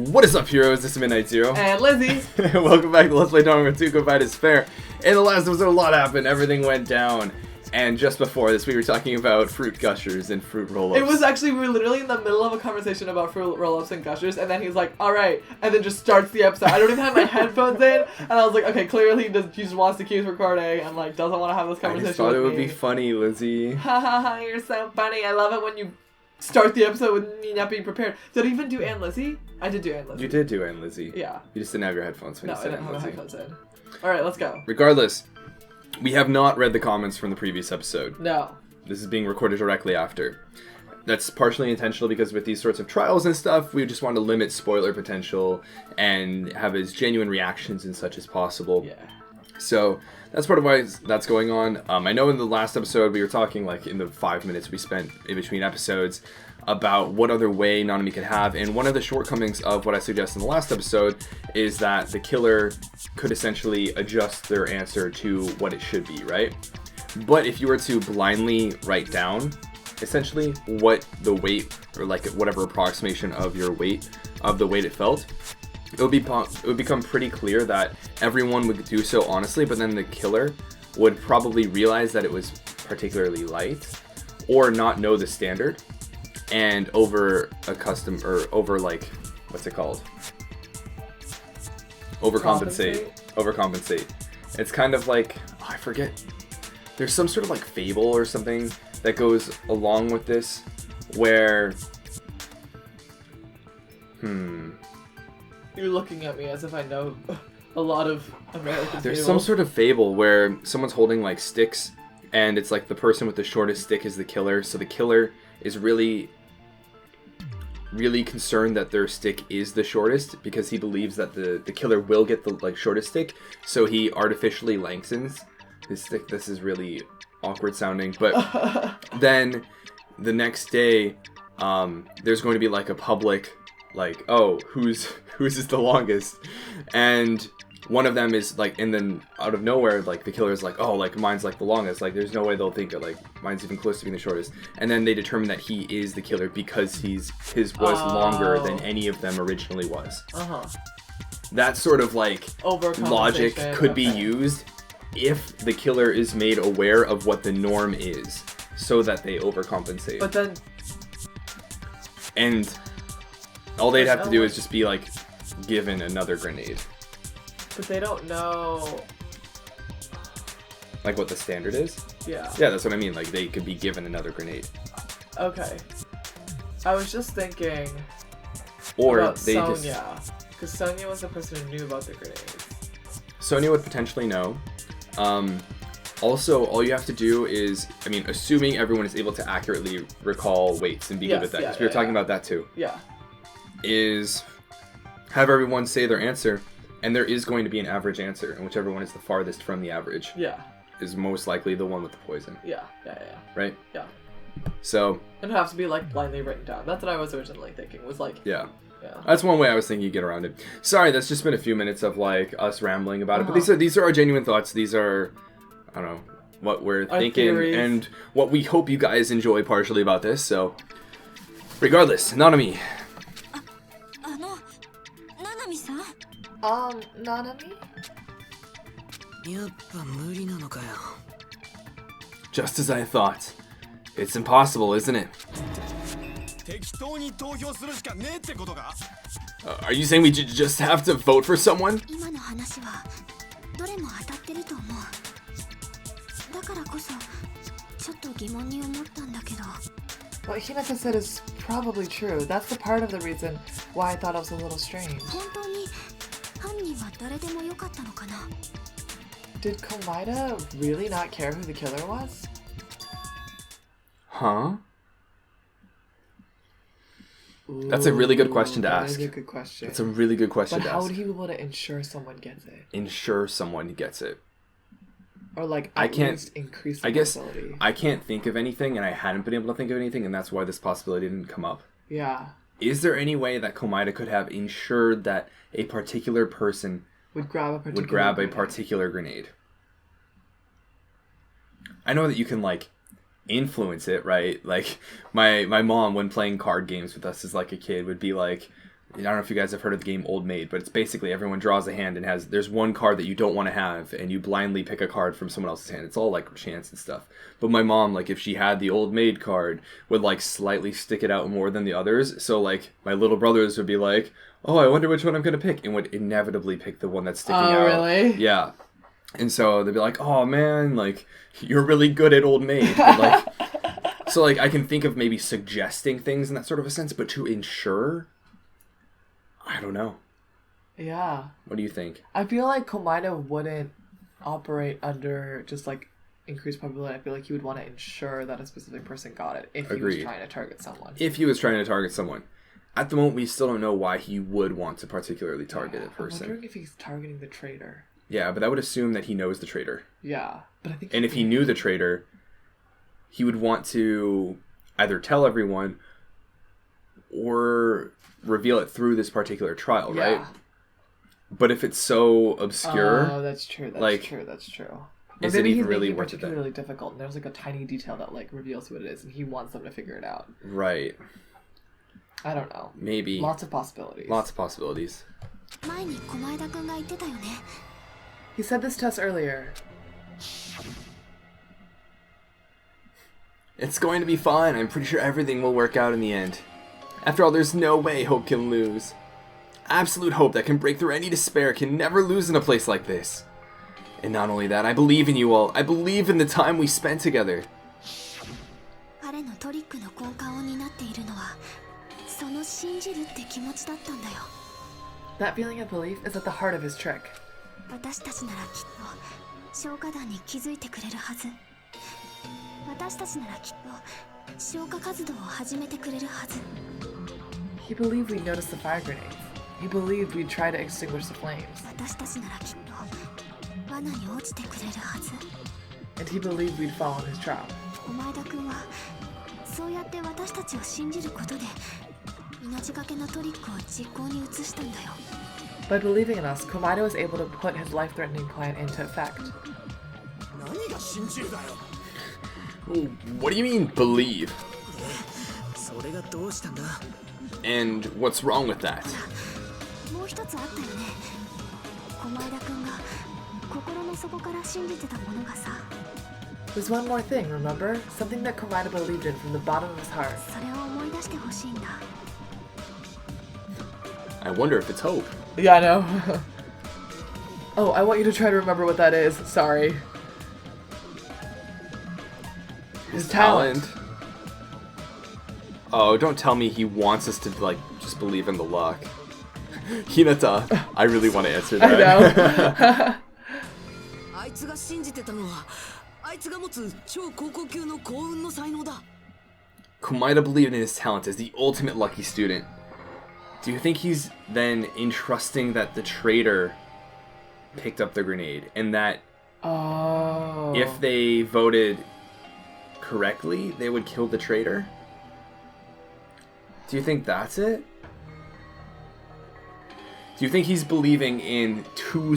What is up, heroes? This is Midnight Zero. And Lizzie. Welcome back to Let's Play Danganronpa 2 Komaeda is Fair. In the last episode, a lot happened. Everything went down. And just before this, we were talking about fruit gushers and fruit roll-ups. It was actually, we were literally in the middle of a conversation about fruit roll-ups and gushers, and then he's like, alright, and then just starts the episode. I don't even have my headphones in, and I was like, okay, clearly he just wants to keep recording, and like, doesn't want to have this conversation I just thought with it would me. be funny, Lizzie. Ha ha ha, you're so funny. I love it when you start the episode with me not being prepared. Did I even do Aunt Lizzie? I did do Aunt Lizzie. You did do Aunt Lizzie. Yeah. You just didn't have your headphones when No, you I said didn't Aunt have my Lizzie. headphones in. Alright, let's go. Regardless, we have not read the comments from the previous episode. No. This is being recorded directly after. That's partially intentional because with these sorts of trials and stuff, we just want to limit spoiler potential and have as genuine reactions and such as possible. Yeah. So that's part of why that's going on. I know in the last episode we were talking, like in the 5 minutes we spent in between episodes, about what other way Monomi could have, and one of the shortcomings of what I suggested in the last episode is that the killer could essentially adjust their answer to what it should be, right? But if you were to blindly write down essentially what the weight, or like whatever approximation of your weight, of the weight it felt, it would become pretty clear that everyone would do so honestly, but then the killer would probably realize that it was particularly light or not know the standard and over like, what's it called? Overcompensate. It's kind of like, oh, I forget. There's some sort of like fable or something that goes along with this where You're looking at me as if I know a lot of American There's fables. some sort of fable where someone's holding like sticks and it's like the person with the shortest stick is the killer, so the killer is really concerned that their stick is the shortest because he believes that the killer will get the like shortest stick, so he artificially lengthens his stick. This is really awkward sounding, but then the next day there's going to be like a public like, oh, whose is the longest, and one of them is like, and then out of nowhere, like the killer is like, oh, like mine's like the longest, like there's no way they'll think that like mine's even close to being the shortest, and then they determine that he is the killer because his was longer than any of them originally was. That sort of like logic could be used if the killer is made aware of what the norm is, so that they overcompensate. But then, and all they'd have to do is just be like given another grenade. But they don't know, like, what the standard is? Yeah. Yeah, that's what I mean. Like, they could be given another grenade. Okay. I was just thinking or about they Sonia, because Sonia was the person who knew about the grenades. Sonia would potentially know. Also, all you have to do is, I mean, assuming everyone is able to accurately recall weights and be good with that, because we were talking about that too. Yeah. Is have everyone say their answer, and there is going to be an average answer, and whichever one is the farthest from the average is most likely the one with the poison. Yeah. Right? Yeah. So It'd have to be like blindly written down. That's what I was originally thinking, was like... Yeah. That's one way I was thinking you get around it. Sorry, that's just been a few minutes of like us rambling about it, but these are our genuine thoughts. These are, I don't know, what we're thinking theories. And what we hope you guys enjoy partially about this. So, regardless, Monomi. Monomi? Just as I thought. It's impossible, isn't it? Are you saying we just have to vote for someone? What Hinata said is probably true. That's the part of the reason why I thought it was a little strange. Did Komaeda really not care who the killer was? Huh? That's a really good question to ask. That is a good question. It's a really good question to ask. But how would he be able to ensure someone gets it? Ensure someone gets it. Or like at least increase the possibility. I can't think of anything, and I hadn't been able to think of anything, and that's why this possibility didn't come up. Yeah. Is there any way that Komaeda could have ensured that a particular person would grab a particular grenade? I know that you can like influence it, right? Like my mom, when playing card games with us as like a kid, would be like, I don't know if you guys have heard of the game Old Maid, but it's basically everyone draws a hand and there's one card that you don't want to have, and you blindly pick a card from someone else's hand. It's all like chance and stuff. But my mom, like, if she had the Old Maid card, would like slightly stick it out more than the others. So like my little brothers would be like, oh, I wonder which one I'm going to pick, and would inevitably pick the one that's sticking out. Oh, really? Yeah. And so they'd be like, oh man, like, you're really good at Old Maid. But, like, so like I can think of maybe suggesting things in that sort of a sense, but to ensure, I don't know. Yeah. What do you think? I feel like Komaeda wouldn't operate under just like increased probability. I feel like he would want to ensure that a specific person got it if he was trying to target someone. If he was trying to target someone. At the moment, we still don't know why he would want to particularly target a person. I'm wondering if he's targeting the traitor. Yeah, but that would assume that he knows the traitor. Yeah, but I think. And if he knew the traitor, he would want to either tell everyone or reveal it through this particular trial, right? But if it's so obscure... Oh, that's true. That's true. Is it even really worth it? Particularly difficult, and there's like a tiny detail that like reveals what it is, and he wants them to figure it out. Right. I don't know. Maybe. Lots of possibilities. Lots of possibilities. He said this to us earlier. It's going to be fine. I'm pretty sure everything will work out in the end. After all, there's no way hope can lose. Absolute hope that can break through any despair can never lose in a place like this. And not only that, I believe in you all. I believe in the time we spent together. That feeling of belief is at the heart of his trick. He believed we'd notice the fire grenades. He believed we'd try to extinguish the flames. And he believed we'd fall in his trap. By believing in us, Komaeda was able to put his life-threatening plan into effect. What do you mean, believe? And what's wrong with that? There's one more thing, remember? Something that Komaeda believed in from the bottom of his heart. I wonder if it's hope. Yeah, I know. Oh, I want you to try to remember what that is. Sorry. His talent. Oh, don't tell me he wants us to, like, just believe in the luck. Hinata, I really want to answer that. I know. Komaeda believed in his talent as the ultimate lucky student. Do you think he's then entrusting that the traitor picked up the grenade, and that if they voted correctly, they would kill the traitor? Do you think that's it? Do you think he's believing in two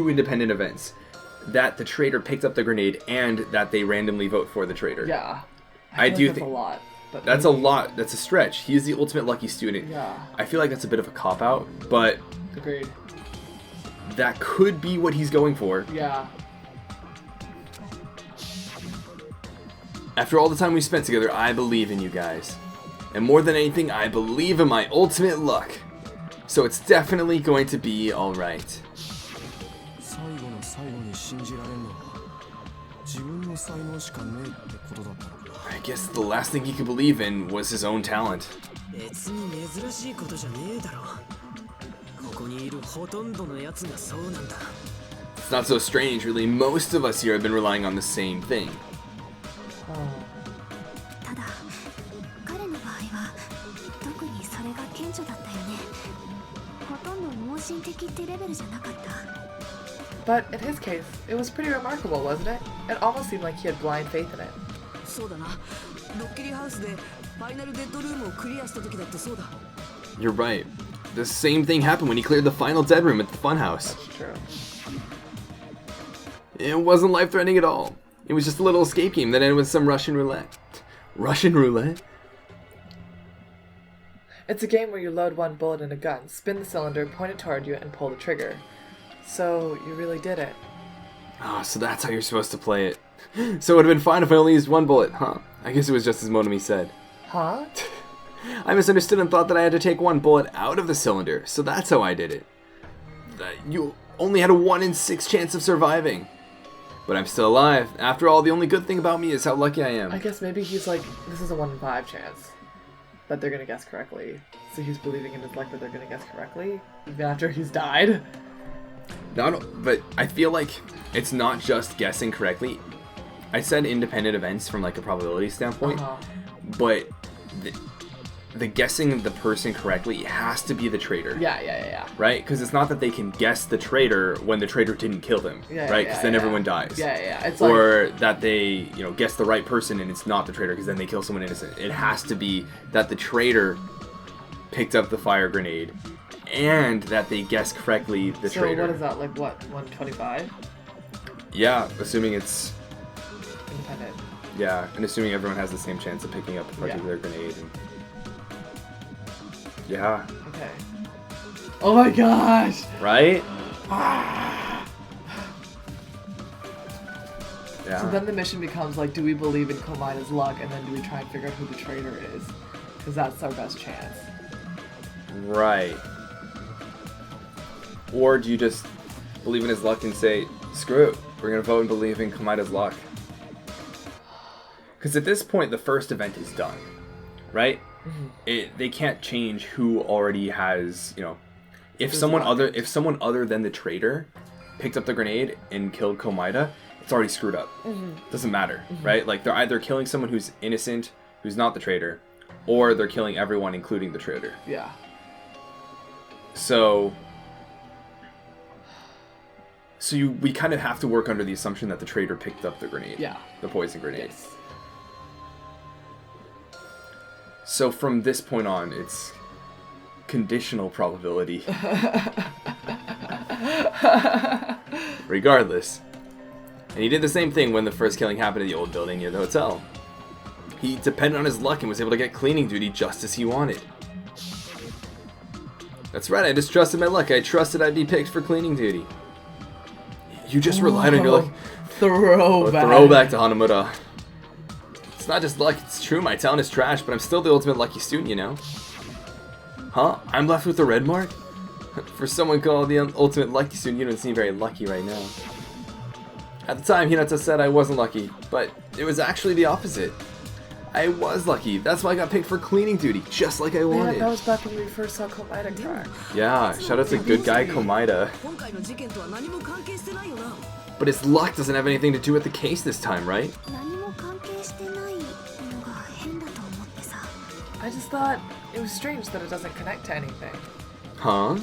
independent events? That the traitor picked up the grenade and that they randomly vote for the traitor? Yeah. I do think that's a lot. But that's a lot. That's a stretch. He is the ultimate lucky student. Yeah. I feel like that's a bit of a cop-out, but... Agreed. That could be what he's going for. Yeah. After all the time we spent together, I believe in you guys. And more than anything, I believe in my ultimate luck. So it's definitely going to be alright. I guess the last thing he could believe in was his own talent. It's not so strange, really. Most of us here have been relying on the same thing. But in his case, it was pretty remarkable, wasn't it? It almost seemed like he had blind faith in it. You're right. The same thing happened when he cleared the final dead room at the funhouse. That's true. It wasn't life-threatening at all. It was just a little escape game that ended with some Russian roulette. Russian roulette? It's a game where you load one bullet in a gun, spin the cylinder, point it toward you, and pull the trigger. So, you really did it. Oh, so that's how you're supposed to play it. So it would have been fine if I only used one bullet, huh? I guess it was just as Monomi said. Huh? I misunderstood and thought that I had to take one bullet out of the cylinder, so that's how I did it. You only had a 1 in 6 chance of surviving. But I'm still alive. After all, the only good thing about me is how lucky I am. I guess maybe he's like, this is a 1 in 5 chance that they're gonna guess correctly. So he's believing in his luck that they're gonna guess correctly, even after he's died. But I feel like it's not just guessing correctly. I said independent events from like a probability standpoint, but the guessing the person correctly has to be the traitor. Yeah. Right? Because it's not that they can guess the traitor when the traitor didn't kill them, right? Because then everyone dies. Yeah. It's or that they, guess the right person and it's not the traitor because then they kill someone innocent. It has to be that the traitor picked up the fire grenade and that they guessed correctly the traitor. So what is that, like what, 125? Yeah, assuming it's... Independent. Yeah, and assuming everyone has the same chance of picking up a particular grenade. And... Yeah. Okay. Oh my gosh! Right? Yeah. So then the mission becomes like, do we believe in Komaeda's luck, and then do we try and figure out who the traitor is? Because that's our best chance. Right. Or do you just believe in his luck and say, screw it, we're going to vote and believe in Komaeda's luck? Because at this point, the first event is done, right? Mm-hmm. They can't change who already has, if someone other than the traitor picked up the grenade and killed Komaeda, it's already screwed up. Mm-hmm. Doesn't matter, right? Like, they're either killing someone who's innocent, who's not the traitor, or they're killing everyone, including the traitor. Yeah. So we kind of have to work under the assumption that the traitor picked up the grenade. Yeah. The poison grenade. Yes. So from this point on, it's conditional probability. Regardless. And he did the same thing when the first killing happened in the old building near the hotel. He depended on his luck and was able to get cleaning duty just as he wanted. That's right, I just trusted my luck. I trusted I'd be picked for cleaning duty. You just relied on your luck. Throwback to Hanamura. It's not just luck, it's true, my talent is trash, but I'm still the ultimate lucky student, Huh? I'm left with the red mark? For someone called the ultimate lucky student, you don't seem very lucky right now. At the time, Hinata said I wasn't lucky, but it was actually the opposite. I was lucky. That's why I got picked for cleaning duty, just like I wanted. Yeah, that was back when we first saw Komaeda crack. Yeah, shout out to good guy Komaeda. But his luck doesn't have anything to do with the case this time, right? I just thought it was strange that it doesn't connect to anything. Huh?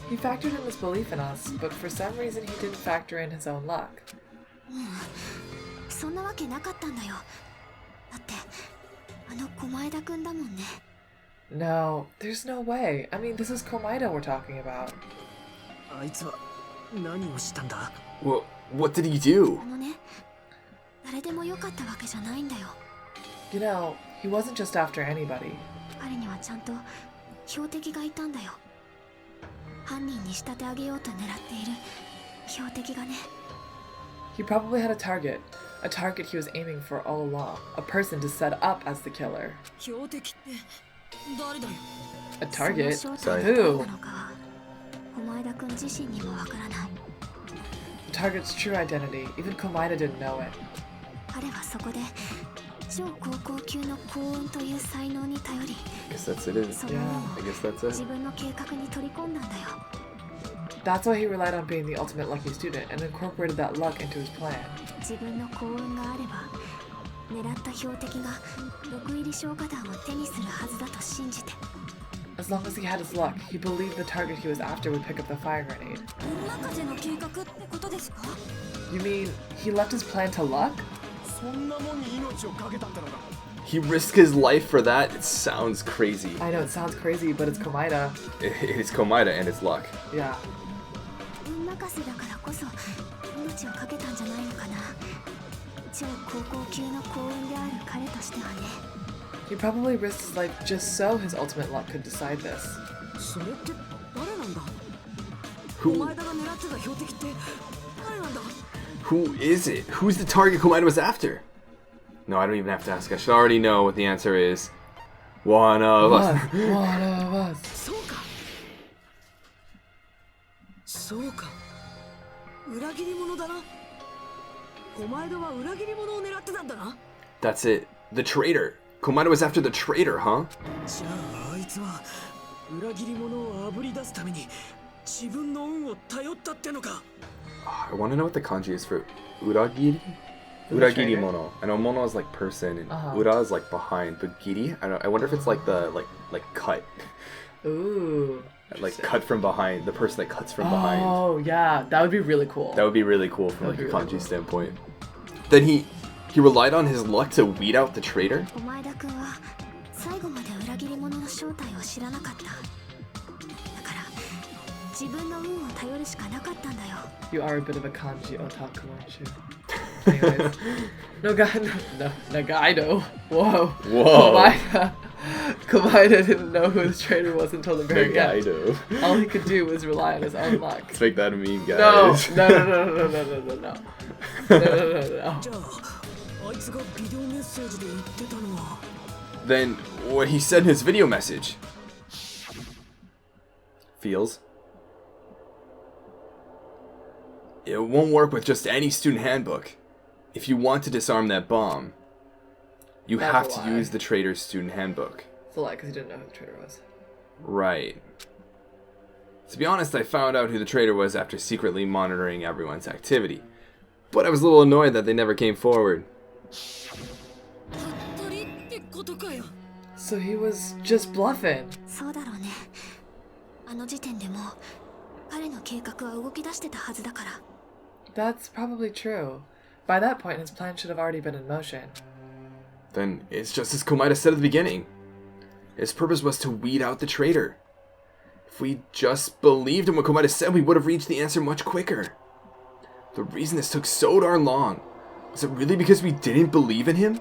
He factored in his belief in us, but for some reason he didn't factor in his own luck. No, there's no way. I mean, this is Komaeda we're talking about. Well, what did he do? You know, he wasn't just after anybody. He probably had a target he was aiming for all along, a person to set up as the killer. A target? Sorry. Who? The target's true identity. Even Komaeda didn't know it. I guess that's it. Yeah. I guess that's it. That's why he relied on being the ultimate lucky student and incorporated that luck into his plan. As long as he had his luck, he believed the target he was after would pick up the fire grenade. You mean, he left his plan to luck? He risked his life for that? It sounds crazy. I know, it sounds crazy, but it's Komaeda. It's Komaeda and it's luck. Yeah. He probably risked his life just so his ultimate luck could decide this. Who is it? Who's the target Komaeda was after? No, I don't even have to ask. I should already know what the answer is. One of us. One of us. That's it. The traitor. Komaeda was after the traitor, huh? I want to know what the kanji is for uragiri. Uragiri mono. I know mono is like person and ura is like behind, but giri, I wonder if it's like the like cut. Ooh. Like cut from behind, the person that cuts from behind. Oh yeah, that would be really cool. That would be really cool from like a kanji standpoint. Then he relied on his luck to weed out the traitor. You are a bit of a kanji otaku, aren't you? Anyways. Nagito. Whoa. Komaeda didn't know who the traitor was until the very end. All he could do was rely on his own luck. Let's make that a meme, guys. No. Then what he said in his video message. Feels. It won't work with just any student handbook. If you want to disarm that bomb, you have to use the traitor's student handbook. It's a lie, because he didn't know who the traitor was. Right. To be honest, I found out who the traitor was after secretly monitoring everyone's activity. But I was a little annoyed that they never came forward. So he was just bluffing. That's probably true. By that point, his plan should have already been in motion. Then it's just as Komaeda said at the beginning. His purpose was to weed out the traitor. If we just believed in what Komaeda said, we would have reached the answer much quicker. The reason this took so darn long, was it really because we didn't believe in him?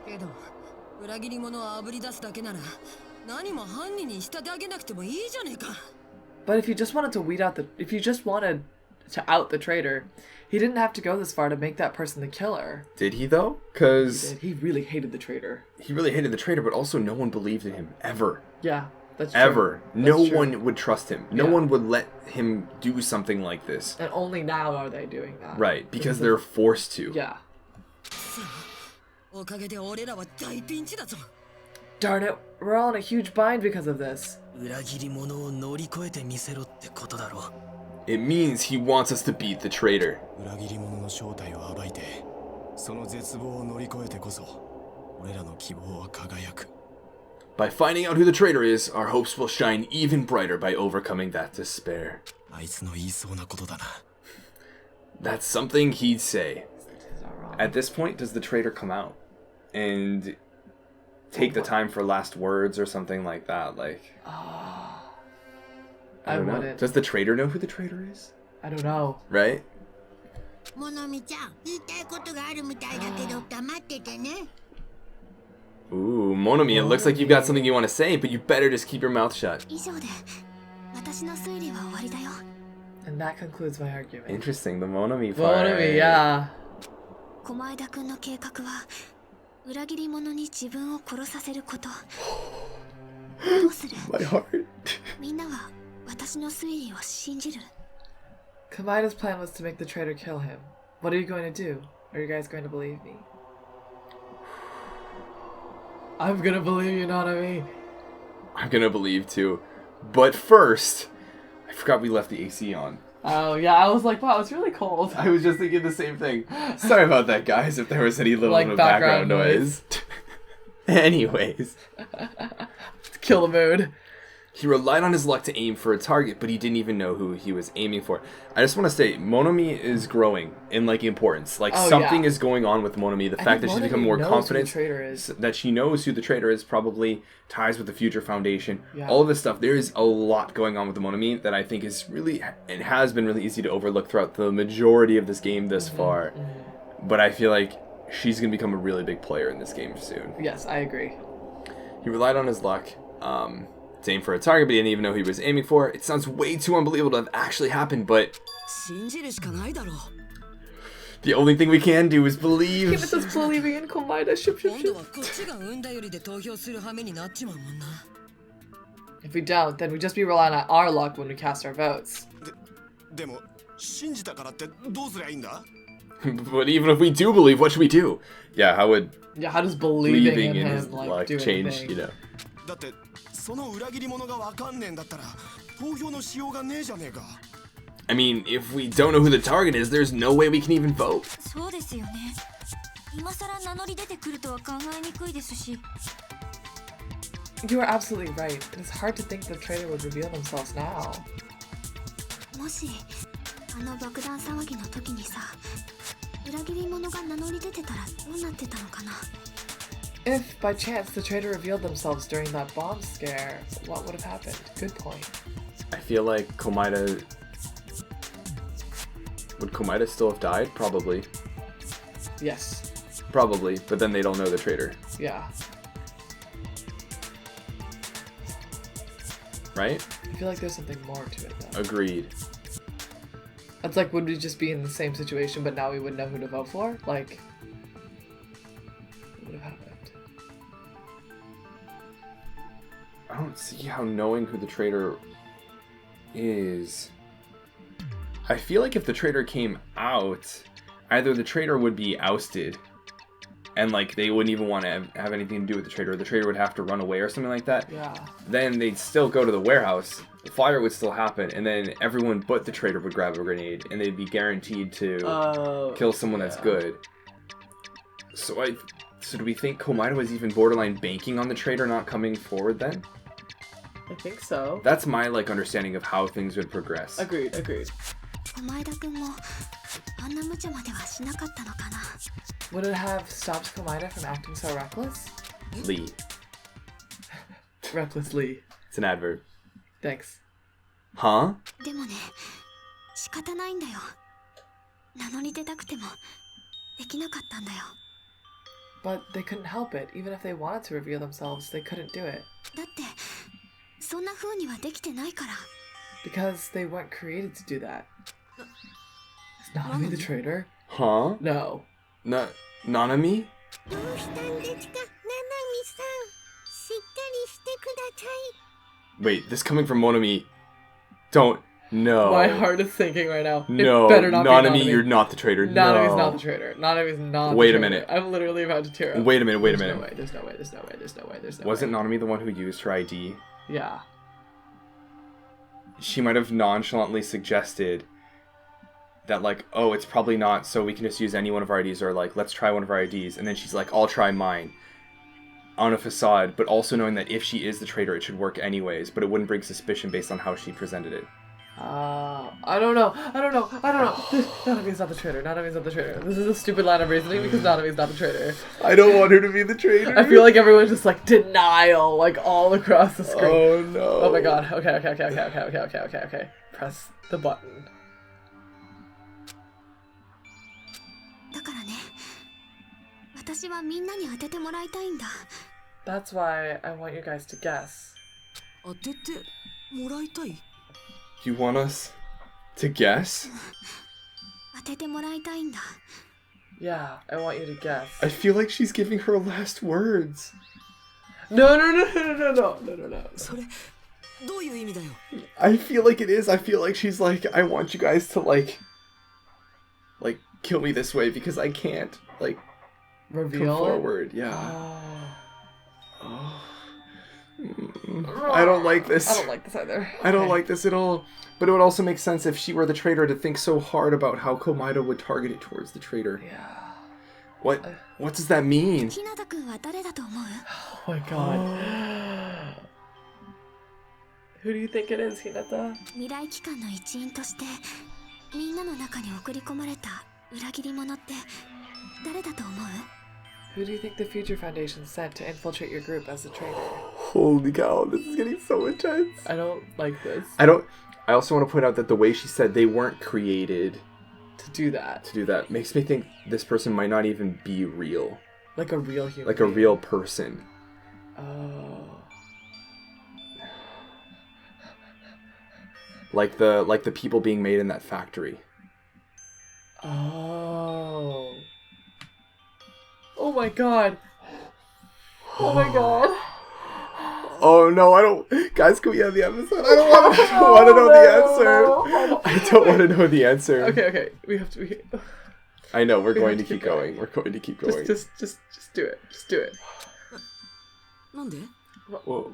But if you just wanted to weed out if you just wanted to out the traitor, he didn't have to go this far to make that person the killer. Did he though? Because he really hated the traitor. He really hated the traitor, but also no one believed in him ever. Yeah, that's true. Ever. No one would trust him. No one would let him do something like this. And only now are they doing that. Right, because they're forced to. Yeah. Darn it, we're all in a huge bind because of this. It means he wants us to beat the traitor. By finding out who the traitor is, our hopes will shine even brighter by overcoming that despair. That's something he'd say. At this point, does the traitor come out and take the time for last words or something like that? Like, I don't know. Does the traitor know who the traitor is? I don't know. Right? Ooh, Monomi, it looks like you've got something you want to say, but you better just keep your mouth shut. And that concludes my argument. Interesting, the Monomi part. Monomi, yeah. My heart. Komaeda's plan was to make the traitor kill him. What are you going to do? Are you guys going to believe me? I'm gonna believe you, Monomi. I'm gonna believe too. But first, I forgot we left the AC on. Oh yeah, I was like, wow, it's really cold. I was just thinking the same thing. Sorry about that, guys, if there was any little bit of background noise. Anyways. Kill the mood. He relied on his luck to aim for a target, but he didn't even know who he was aiming for. I just want to say, Monomi is growing in, like, importance. Like, something is going on with Monomi. The fact that she's become more confident, that she knows who the traitor is, probably ties with the future foundation. Yeah. All of this stuff. There is a lot going on with the Monomi that I think is really, and has been really easy to overlook throughout the majority of this game thus far. But I feel like she's going to become a really big player in this game soon. Yes, I agree. He relied on his luck to aim for a target, but he didn't even know he was aiming for. It sounds way too unbelievable to have actually happened, but the only thing we can do is believe. Keep it just believing in Komaeda. Ship. If we don't, then we just be relying on our luck when we cast our votes. But even if we do believe, what should we do? Yeah, how does believing in his him like luck do change? anything? You know. I mean, if we don't know who the target is, there's no way we can even vote. You are absolutely right. It is hard to think the traitor would reveal themselves now. If, by chance, the traitor revealed themselves during that bomb scare, what would have happened? Good point. I feel like Komaeda... Would Komaeda still have died? Probably. Yes. Probably, but then they don't know the traitor. Yeah. Right? I feel like there's something more to it, though. Agreed. It's like, would we just be in the same situation, but now we would know who to vote for? Like, what would have happened? I don't see how knowing who the traitor is... I feel like if the traitor came out, either the traitor would be ousted, and like they wouldn't even want to have anything to do with the traitor, or the traitor would have to run away or something like that. Yeah. Then they'd still go to the warehouse, the fire would still happen, and then everyone but the traitor would grab a grenade, and they'd be guaranteed to kill someone that's good. So do we think Komaeda was even borderline banking on the traitor not coming forward then? I think so. That's my like understanding of how things would progress. Agreed. Would it have stopped Komaeda from acting so reckless? Lee. Recklessly. It's an adverb. Thanks. Huh? But they couldn't help it. Even if they wanted to reveal themselves, they couldn't do it. Because they weren't created to do that. Is Nanami the traitor? Huh? No. Nanami? Wait, this coming from Monomi. Don't. No. My heart is sinking right now. No. It better not Nanami, be Nanami. you're not the traitor. Nanami's not the traitor. Nanami's not Wait the a traitor. minute. I'm literally about to tear up. Wait a minute. There's no way. Wasn't Nanami the one who used her ID? Yeah. She might have nonchalantly suggested that, like, oh, it's probably not, so we can just use any one of our IDs, or, like, let's try one of our IDs. And then she's like, I'll try mine. On a facade, but also knowing that if she is the traitor, it should work anyways, but it wouldn't bring suspicion based on how she presented it. I don't know. Nanami's not the traitor. This is a stupid line of reasoning because Nanami's not the traitor. I don't want her to be the traitor. I feel like everyone's just like denial, like all across the screen. Oh no. Oh my god. Okay. Press the button. That's why I want you guys to guess. You want us to guess? Yeah, I want you to guess. I feel like she's giving her last words. No. I feel like it is. I feel like she's like, I want you guys to like kill me this way because I can't reveal come forward. Yeah. Oh. I don't like this. I don't like this either. I don't like this at all. But it would also make sense if she were the traitor to think so hard about how Komaeda would target it towards the traitor. Yeah. What does that mean? Oh my god. Who do you think it is, Hinata? Who do you think the Future Foundation sent to infiltrate your group as a traitor? Holy cow, this is getting so intense. I don't like this. I also want to point out that the way she said they weren't created to do that. To do that. Makes me think this person might not even be real. Like a real human. Like a real person. Oh. Like the people being made in that factory. Oh. Oh my god. Oh my god. Oh no, I don't. Guys, can we have the episode? I don't want to know the answer. I don't want to know the answer. Okay. We have to. I know, we're going to keep going. We're going to keep going. Just do it. Just do it. Whoa.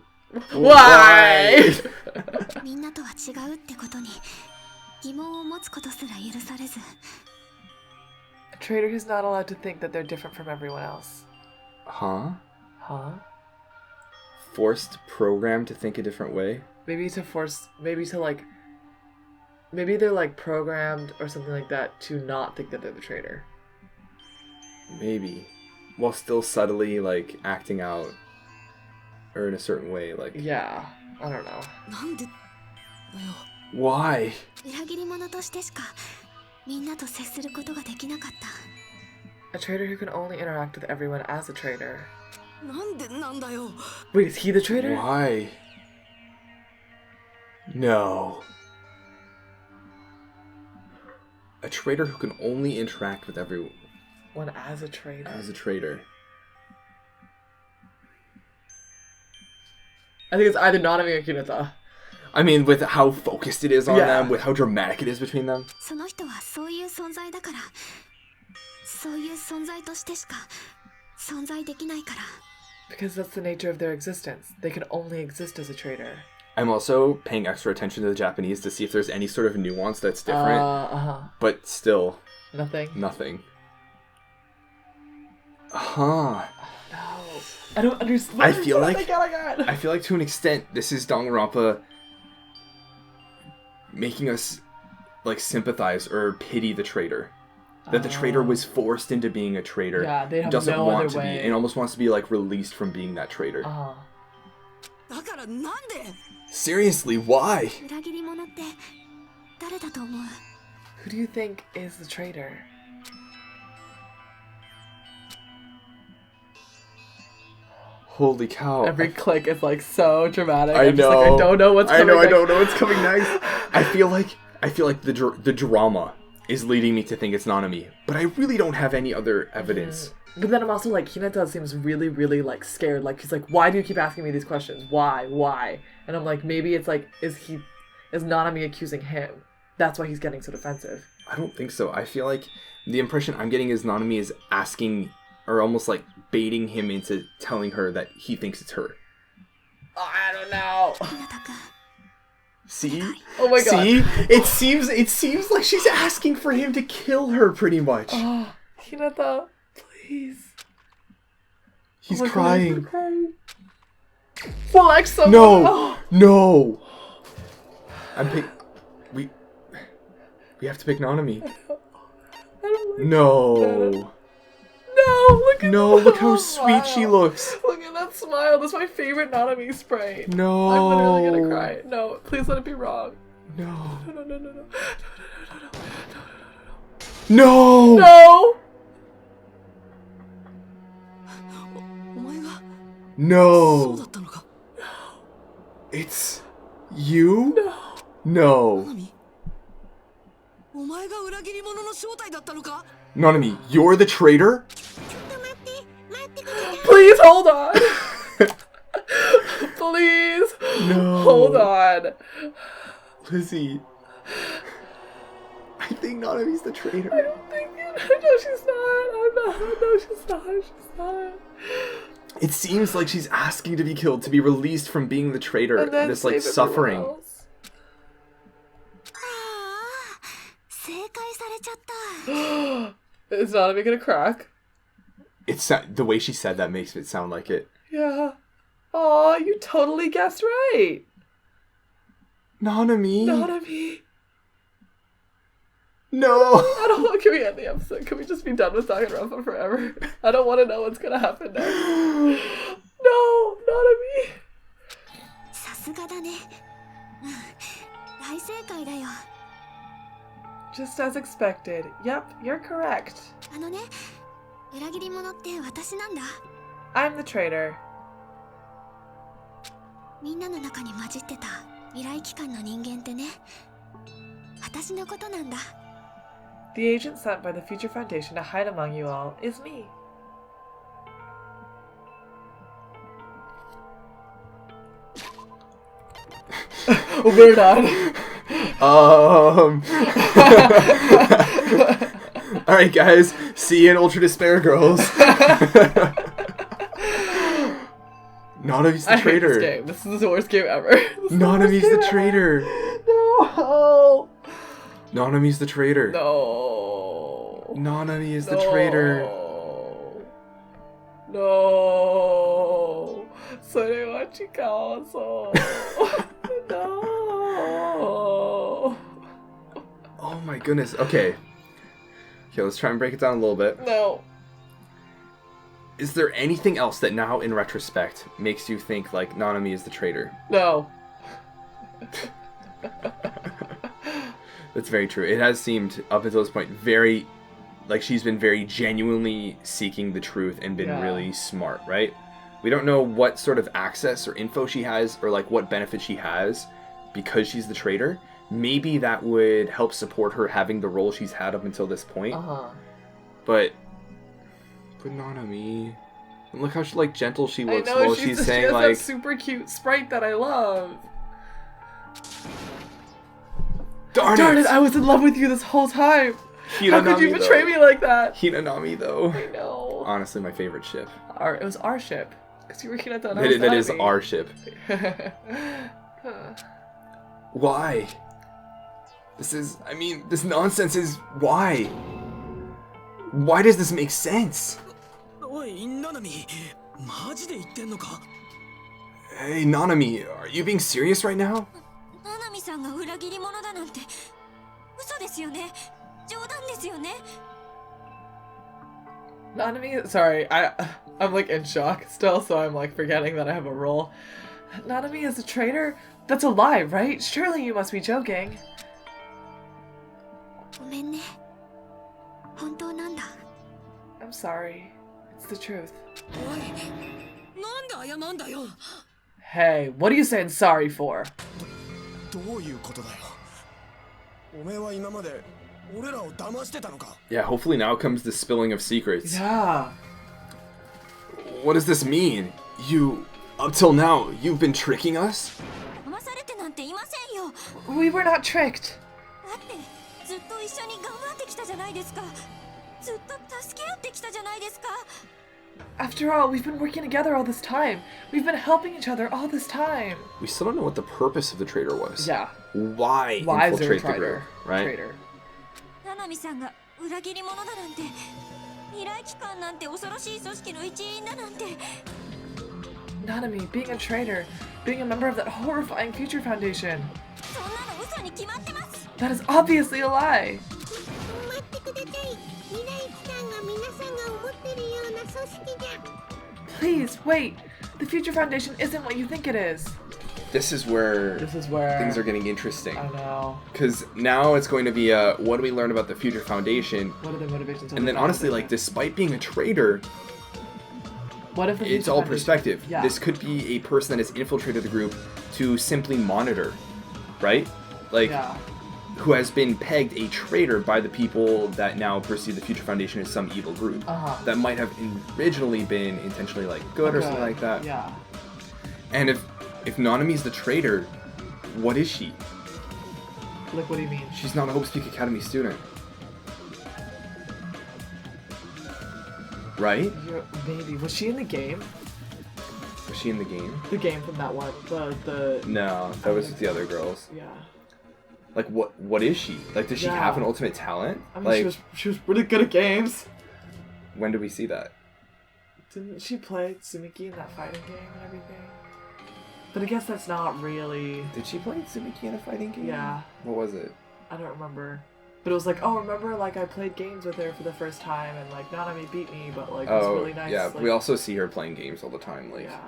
Why? みんなとは違うってことに疑問を持つことすら許されず A traitor who's not allowed to think that they're different from everyone else. Huh? Forced program to think a different way? Maybe they're like programmed or something like that to not think that they're the traitor. Maybe. While still subtly like acting out or in a certain way, like... Yeah, I don't know. Why? 裏切り者としてしかみんなと接することができなかった A traitor who can only interact with everyone as a traitor. Wait, is he the traitor? Why? No. A traitor who can only interact with everyone. As a traitor. As a traitor. I think it's either Monomi or Hinata. I mean, with how focused it is on Yeah. them, with how dramatic it is between them. その人はそういう存在だからそういう存在としてしか存在できないから Because that's the nature of their existence. They can only exist as a traitor. I'm also paying extra attention to the Japanese to see if there's any sort of nuance that's different. But still. Nothing. Huh. No. I don't understand. I feel like to an extent this is Danganronpa making us like sympathize or pity the traitor. That the traitor was forced into being a traitor. Yeah, they have doesn't no want other to way. be and almost wants to be like released from being that traitor. Seriously, why? 裏切り者って誰だと思う Who do you think is the traitor? Holy cow. Every click is like so dramatic. I I'm just know. like, I don't know what's coming next. I don't know what's coming next. I feel like the drama is leading me to think it's Monomi, but I really don't have any other evidence. But then I'm also like, Hinata seems really, really like scared. Like he's like, why do you keep asking me these questions? Why? And I'm like, maybe it's like, is Monomi accusing him? That's why he's getting so defensive. I don't think so. I feel like the impression I'm getting is Monomi is asking or almost like baiting him into telling her that he thinks it's her. I don't know. See? Oh my god. See? It seems like she's asking for him to kill her pretty much. Oh, Hinata, please. He's Oh crying. God, select someone. No. No. We have to pick Monomi. No. Look how sweet she looks. Look at that smile. That's my favorite Monomi spray. No. I'm literally gonna cry. No, please let it be wrong. No. No. No. It's you? No. Monomi, you're the traitor? Please hold on. Please. No. Hold on. Lizzie. I think Monomi's the traitor. I don't think it. No, she's not. No, she's not. She's not. It seems like she's asking to be killed, to be released from being the traitor. And then this like save suffering. everyone else. 正解されちゃった Is Monomi gonna crack? It's the way she said that makes it sound like it. Yeah. Aw, you totally guessed right. Monomi. No. I don't know. Can we end the episode? Can we just be done with Danganronpa forever? I don't want to know what's gonna happen next. No, Monomi. さすがだね大正解だよ Just as expected. Yep, you're correct. あのね、裏切り者って私なんだ。 I'm the traitor. みんなの中に混じってた未来機関の人間ってね、私のことなんだ。 The agent sent by the Future Foundation to hide among you all is me. We're done. Alright guys, see you in Ultra Despair Girls. Nanami's the traitor. This is the worst game ever. Nanami's the traitor. No. Nanami's the traitor. No. Nanami is the traitor. No. それは違うぞ。No. Oh my goodness. Okay. Okay, let's try and break it down a little bit. No. Is there anything else that now, in retrospect, makes you think, like, Nanami is the traitor? No. That's very true. It has seemed, up until this point, very... Like, she's been very genuinely seeking the truth and been really smart, right? We don't know what sort of access or info she has, or, like, what benefit she has because she's the traitor. Maybe that would help support her having the role she's had up until this point. But Nanami, and look how like gentle she looks while she's saying, she has like, that super cute sprite that I love. Darn it! I was in love with you this whole time. How could you betray me like that? Hinanami, though. I know. Honestly, my favorite ship. It was our ship. Because you were Hinata and I was That is Nanami. our ship. Why? This nonsense is... Why? Why does this make sense? Hey, Nanami, are you being serious right now? ナナミさんが裏切り者だなんて嘘ですよね。冗談ですよね。 Nanami, sorry, I'm like in shock still, so I'm like forgetting that I have a role. Nanami is a traitor? That's a lie, right? Surely you must be joking. ごめんね。本当なんだ。 I'm sorry. It's the truth. Hey, what are you saying sorry for? Yeah, hopefully now comes the spilling of secrets. Yeah. What does this mean? Up till now, you've been tricking us? 騙されてなんていませんよ。 We were not tricked. だってずっと一緒に頑張ってきたじゃないですか。ずっと助け合ってきたじゃないですか。 After all, we've been working together all this time. We've been helping each other all this time. We still don't know what the purpose of the traitor was. Yeah. Why is there a infiltrate the traitor? group, right? Traitor. ナナミさんが裏切り者だなんて、未来機関なんて恐ろしい組織の一員だなんて。 Nanami, being a traitor, being a member of that horrifying Future Foundation. そんなの嘘に決まってます。 That is obviously a lie. 待ってください。未来機関が皆さんが思ってるような組織じゃ。 Please, wait. The Future Foundation isn't what you think it is. This is where things are getting interesting. I know. Because now it's going to be what do we learn about the Future Foundation? What are the motivations? And then honestly, like, despite being a traitor, what if it's all perspective. Yeah. This could be a person that has infiltrated the group to simply monitor, right? Like, who has been pegged a traitor by the people that now perceive the Future Foundation as some evil group. That might have originally been intentionally, like, good or something like that. Yeah. And if Nanami's the traitor, what is she? Like, what do you mean? She's not a Hope Speak Academy student. Right? Maybe. Was she in the game? Was she in the game? The game from that one. The No, that was with the other girls. Yeah. Like, what is she? Like, does she have an ultimate talent? I mean, like, she was really good at games. When did we see that? Didn't she play Tsumiki in that fighting game and everything? But I guess that's not really... Did she play Tsumiki in a fighting game? Yeah. What was it? I don't remember. But it was like, oh, remember, like, I played games with her for the first time, and, like, Nanami beat me, but, like, it was really nice. Yeah, like... we also see her playing games all the time, like... Yeah.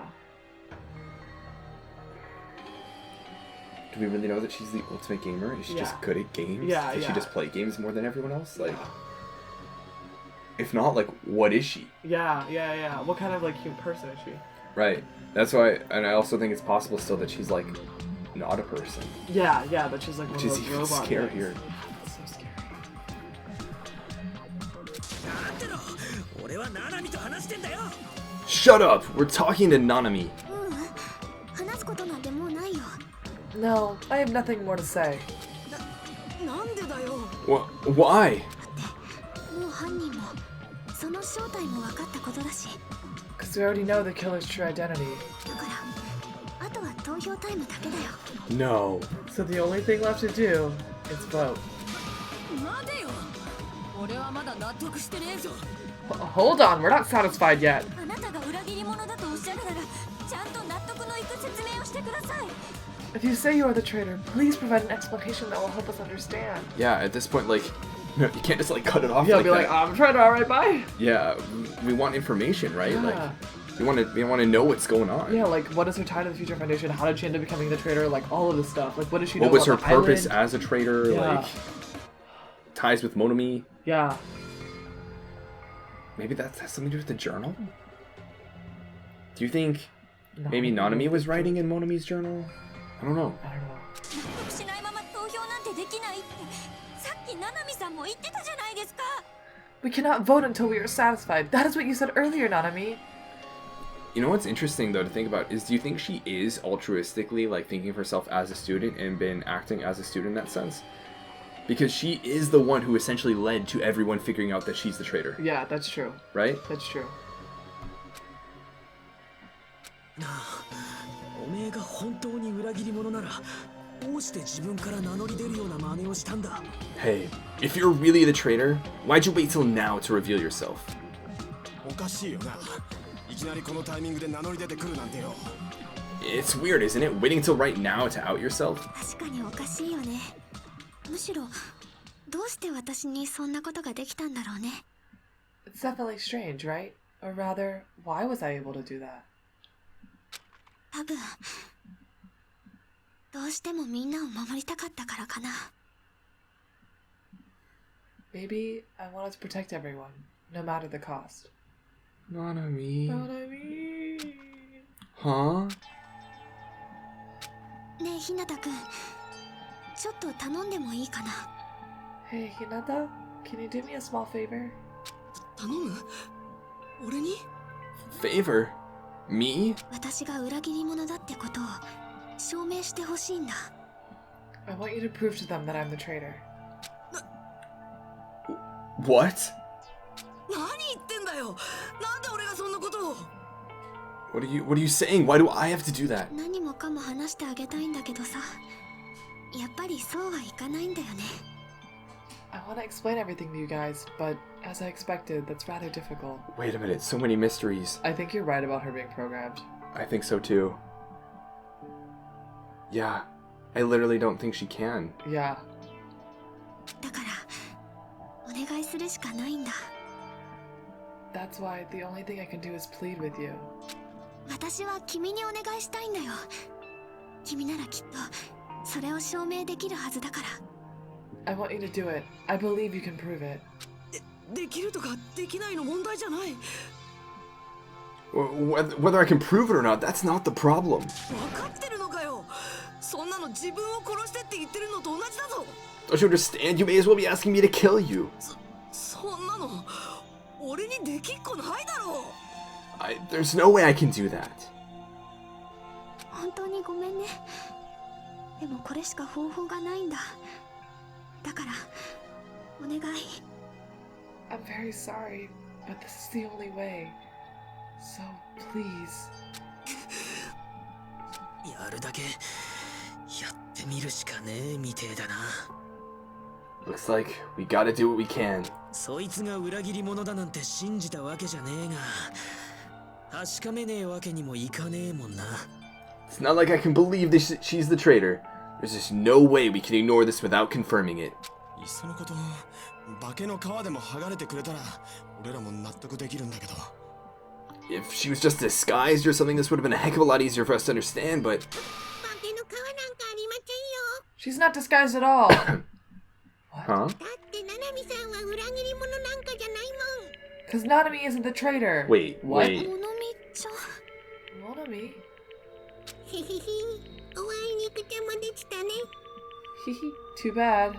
do we really know that she's the ultimate gamer? Is she just good at games? Yeah, Does she just play games more than everyone else? Like, Yeah. if not, like, what is she? Yeah. What kind of like human person is she? Right. That's why, and I also think it's possible still that she's like not a person. Yeah, that she's like one Which of is those even robot scarier. things. That's so scary. なんでの俺はナナミと話してんだよ Shut up! We're talking to Nanami. 話すことなんてもうないよ No, I have nothing more to say. なんでだよ Why? もう犯人もその正体も分かったことだし Because we already know the killer's true identity. だからあとは投票タイムだけだよ No. So the only thing left to do is vote. 待てよ俺はまだ納得してねえぞ Hold on, we're not satisfied yet. あなたが裏切り者だとおっしゃるならちゃんと納得のいく説明をしてください If you say you are the traitor, please provide an explanation that will help us understand. Yeah, at this point, like, you can't just like cut it off. He'll like be like, that. I'm a traitor, alright, bye. Yeah, we want information, right? Yeah. Like, we want to know what's going on. Yeah, like, what is her tie to the Future Foundation? How did she end up becoming the traitor? Like, all of this stuff. Like, what does she know What was her about the purpose island? as a traitor? Yeah. Like, ties with Monomi. Yeah. Maybe that has something to do with the journal? Do you think maybe Nanami was writing in Monomi's journal? I don't know. I don't know. 納得しないまま投票なんてできないってさっきナナミさんも言ってたじゃないですか We cannot vote until we are satisfied. That is what you said earlier, Nanami. You know what's interesting though to think about is, do you think she is altruistically like thinking of herself as a student and been acting as a student in that sense? Because she is the one who essentially led to everyone figuring out that she's the traitor, Yeah, that's true. right? That's true. なあおめえが本当に裏切り者ならどうして自分から名乗り出るような真似をしたんだ Hey, if you're really the traitor, why'd you wait till now to reveal yourself? おかしいよないきなりこのタイミングで名乗り出てくるなんてよ It's weird, isn't it? Waiting till right now to out yourself? 確かにおかしいよねむしろどうして私にそんなことができたんだろうね It's definitely strange, right? Or rather, why was I able to do that? 多分どうしてもみんなを守りたかったからかな Maybe I wanted to protect everyone, no matter the cost. Nanami. Nanami. Huh? ねえひなたくんちょっと頼んでもいいかな Hey, Hinata, can you do me a small favor? 頼む俺に Favor? Me? 私が裏切り者だってことを証明してほしいんだ I want you to prove to them that I'm the traitor. What? 何言ってんだよなんで俺がそんなことを What are you saying? Why do I have to do that? 何もかも話してあげたいんだけどさやっぱりそうはいかないんだよね I want to explain everything to you guys, but as I expected, that's rather difficult. Wait a minute, so many mysteries. I think you're right about her being programmed. I think so too. Yeah, I literally don't think she can. Yeah. だからお願いするしかないんだ That's why the only thing I can do is plead with you. 私は君にお願いしたいんだよ君ならきっとそれを証明できるはずだから I want you to do it. I believe you can prove it. できるとかできないの問題じゃない Whether I can prove it or not, that's not the problem. 分かってるのかよそんなの自分を殺してって言ってるのと同じだぞ Don't you understand? You may as well be asking me to kill you. そんなの俺にできっこないだろ There's no way I can do that. 本当にごめんねでもこれしか方法がないんだだからお願い I'm very sorry, but this is the only way. So please. やるだけやってみるしかねえみてえだな Looks like we gotta do what we can. そいつが裏切り者だなんて信じたわけじゃねえが確かめねえわけにもいかねえもんな It's not like I can believe she's the traitor. There's just no way we can ignore this without confirming it. いっそのこと化けの皮でも剥がれてくれたら俺らも納得できるんだけど If she was just disguised or something, this would have been a heck of a lot easier for us to understand, but 化けの皮なんかありませんよ She's not disguised at all. Huh? だってナナミさんは裏切り者なんかじゃないもん。 Because Nanami isn't the traitor. Wait, What? wait. モノミちゃん Monomi? へへへ。お会いにくちゃまでしたね。 Hehe. Too bad.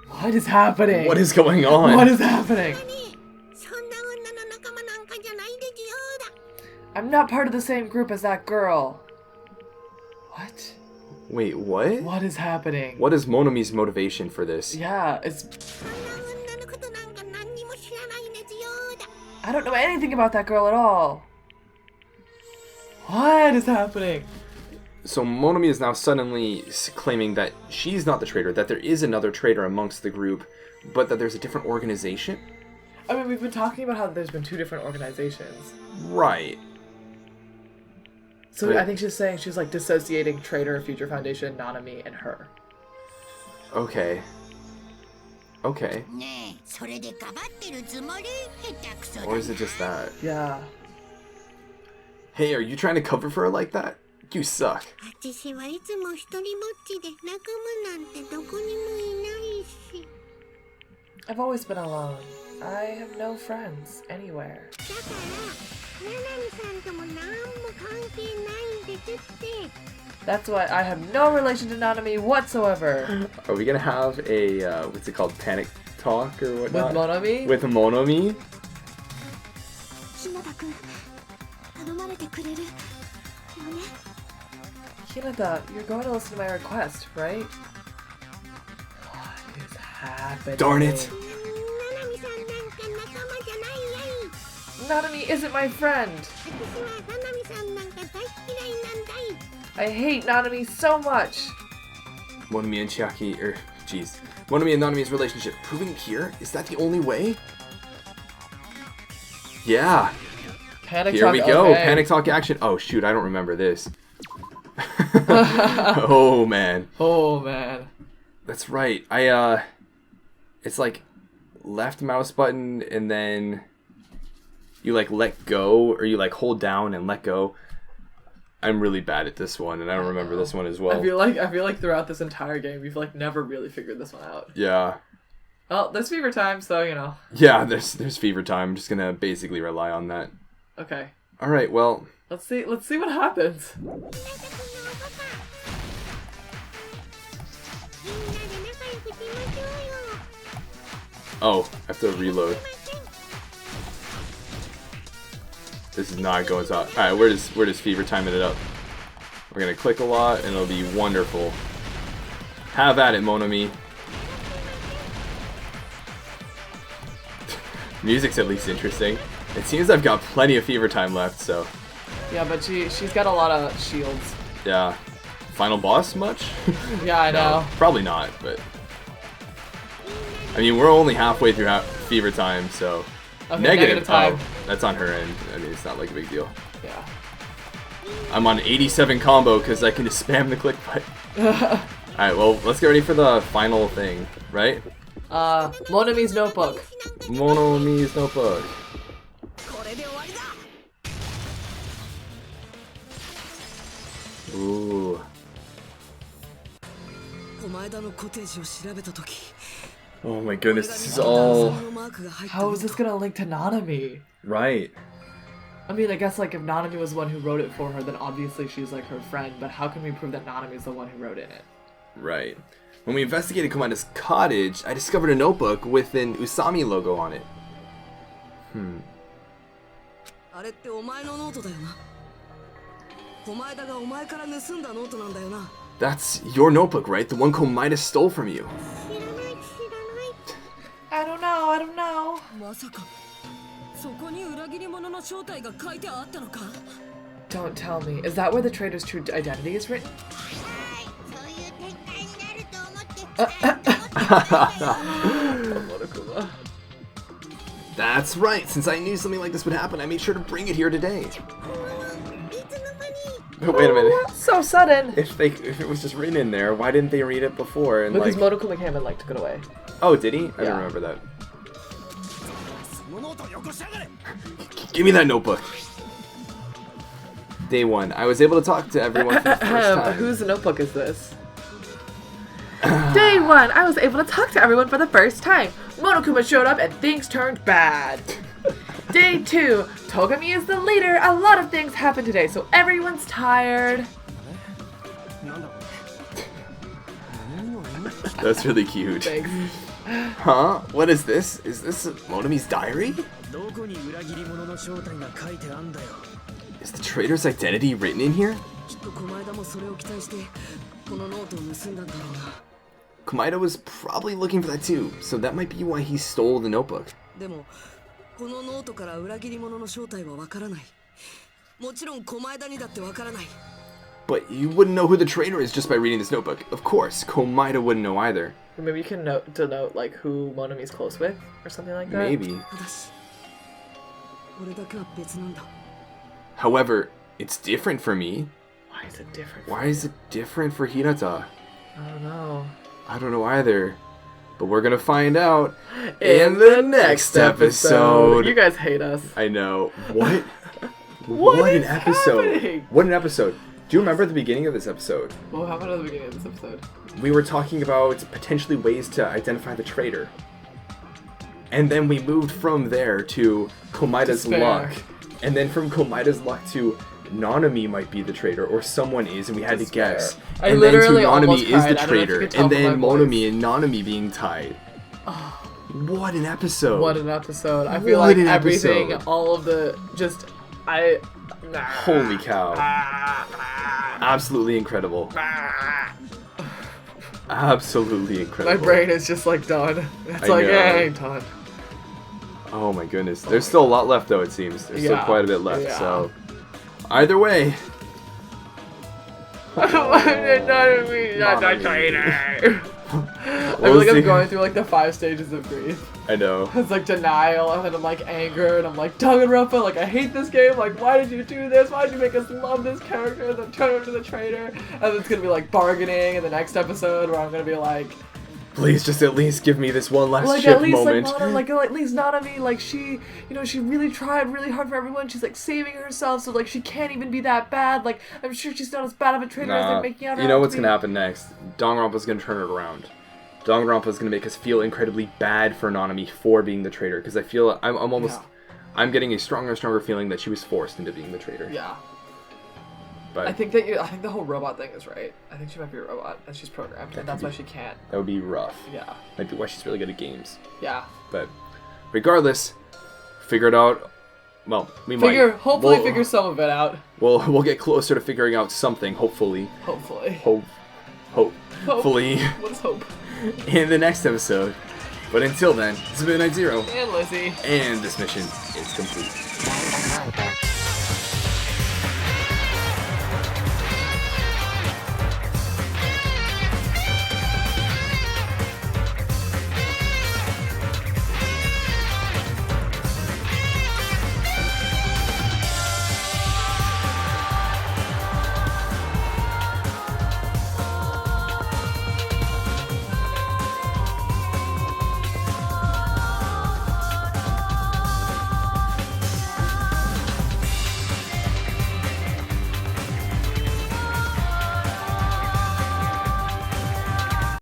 What is happening? What is going on? What is happening? ねえ、そんな女の仲間なんかじゃないですよだ。 I'm not part of the same group as that girl. What? Wait, what? What is happening? What is Monomi's motivation for this? Yeah, it's... そんな女のことなんか何にも知らないんですよだ。 I don't know anything about that girl at all. What is happening? So Monomi is now suddenly claiming that she's not the traitor, that there is another traitor amongst the group, but that there's a different organization? I mean, we've been talking about how there's been 2 different organizations. Right. So But- I think she's saying she's like dissociating Traitor, Future Foundation, Nanami, and her. Okay. Okay. ねえ、それでかばってるつもり？下手くそだ。 Or is it just that? Yeah. Hey, are you trying to cover for her like that? You suck. 私はいつも一人ぼっちで仲間なんてどこにもいないし。 I've always been alone. I have no friends anywhere. だから、ナナミさんとも何も関係ないんですって。 That's why I have no relation to Nanami whatsoever. Are we gonna have a, what's it called, panic talk or With whatnot? Monomi? With Monomi? 日向くん頼まれてくれるよね Hinata, you're going to listen to my request, right? What is happening? Darn it. ナナミさんなんか仲間じゃないやい。 Nanami isn't my friend. 私はナナミさんなんか大嫌いなんだい。 I hate Nanami so much. Monomi and Chiaki, jeez. Monomi and Nanami's relationship. Proving here? Is that the only way? Yeah. Panic Here talk, we go. okay. Panic talk action. Oh, shoot. I don't remember this. Oh, man. Oh man. That's right. It's like left mouse button and then you like let go, or you like hold down and let go. I'm really bad at this one, and I don't remember this one as well. I feel like throughout this entire game, you've like never really figured this one out. Yeah. Well, there's fever time, so you know. Yeah, there's fever time. I'm just gonna basically rely on that. Okay. Alright, well, Let's see what happens. みんなで仲良くしましょうよ。 oh, I have to reload. This is not going to. Alright, where does fever timing it up? We're gonna click a lot and it'll be wonderful. Have at it, Monomi. Music's at least interesting. It seems I've got plenty of fever time left, so Yeah, but she's got a lot of shields. yeah. Final boss much? Yeah, I know. No, probably not, but I mean we're only halfway through fever time, so Okay, negative time. Oh, that's on her end. I mean it's not like a big deal. Yeah. I'm on 87 combo because I can just spam the click button. Alright, well let's get ready for the final thing, right? Monomi's notebook. Monomi's notebook. これで終わりだ。 Ooh. 狛江田のコテージを調べたとき、 Oh my goodness, this is all そのマークが入って How る is this gonna link to Nanami? right. I mean, I guess like if Nanami was the one who wrote it for her, then obviously she's like her friend. But how can we prove that Nanami's the one who wrote in it? Right. When we investigated Komaeda's cottage, I discovered a notebook with an Usami logo on it. あれってお前のノートだよな。狛江田がお前から盗んだノートなんだよな。 That's your notebook, right? The one Komaeda stole from you. 知らない知らない。 I don't know. I don't know. まさかそこに裏切り者の正体が書いてあったのか。 Don't tell me. Is that where the traitor's true identity is written? はい、そういう展開になると思って伝えようと思ってたよ。 That's right. Since I knew something like this would happen, I made sure to bring it here today. いつの間に。 Wait a minute. So sudden. If it was just written in there, why didn't they read it before? And Because like, Monokuma came and like took it away. oh, did he? I Yeah. don't remember that. そのノートをよこしやがれ。 Give me that notebook. Day one, I was able to talk to everyone for the first time. Whose notebook is this? Day 1, I was able to talk to everyone for the first time. Monokuma showed up and things turned bad. Day 2, Togami is the leader. A lot of things happened today, so everyone's tired. That's really cute. Thanks. Huh? What is this? Is this Monomi's diary? どこに裏切り者の正体が書いてあんだよ。 Is the traitor's identity written in here? きっと狛枝もそれを期待してこのノートを盗んだんだろうな。 Komaeda was probably looking for that too, so that might be why he stole the notebook. でもこのノートから裏切り者の正体はわからない。もちろん狛枝にだってわからない。 But you wouldn't know who the traitor is just by reading this notebook. Of course, Komaeda wouldn't know either. Maybe you can denote like who Monomi's close with or something like that. Maybe. ただし俺だけは別なんだ。 However, it's different for me. Why is it different? Why is it different for Hinata? I don't know. I don't know either. But we're gonna find out in the next episode. You guys hate us. I know. What? What an is episode. happening? What an episode. Do you remember the beginning of this episode? Well, how about at the beginning of this episode? We were talking about potentially ways to identify the traitor. And then we moved from there to Komaeda's Despair. luck. And then from Komaeda's luck to Monomi might be the traitor, or someone is, and we had to Despair. guess. I And literally then to almost Monomi is cried. the I don't know if you traitor, could tell and from then my voice. Monomi and Monomi being tied. What an episode! What an episode. I feel What like an everything, episode. all of the, just, Holy cow. Absolutely incredible. Absolutely incredible. My brain is just like done. It's I like, know. yeah, I'm done. Oh my goodness. There's still a lot left though, it seems. There's still Yeah. quite a bit left, Yeah. so... Either way... I'm not a traitor. I feel like I'm going through like the 5 stages of grief. I know. It's like denial, and then I'm like anger, and I'm like Danganronpa, like I hate this game, like why did you do this? Why did you make us love this character? And then turn him to the traitor. And then it's gonna be like bargaining in the next episode where I'm gonna be like, Please just at least give me this one last like ship at least moment. like at least Monomi, like she, you know, she really tried really hard for everyone. She's like saving herself, so like she can't even be that bad. Like I'm sure she's not as bad of a traitor as they're making out. You know what's gonna happen next? Danganronpa's gonna turn it around. Danganronpa's gonna make us feel incredibly bad for Monomi for being the traitor, because I feel I'm getting a stronger and stronger feeling that she was forced into being the traitor. Yeah. But I think the whole robot thing is right. I think she might be a robot and she's programmed, and that's why she can't. that would be rough. Yeah. Might be why she's really good at games. Yeah. But regardless, figure it out. Well, we might. Hopefully figure some of it out. We'll get closer to figuring out something. Hopefully. Hopefully. Hopefully. Let's hope. In the next episode. But until then, this has been Night Zero, And Lizzie. and this mission is complete.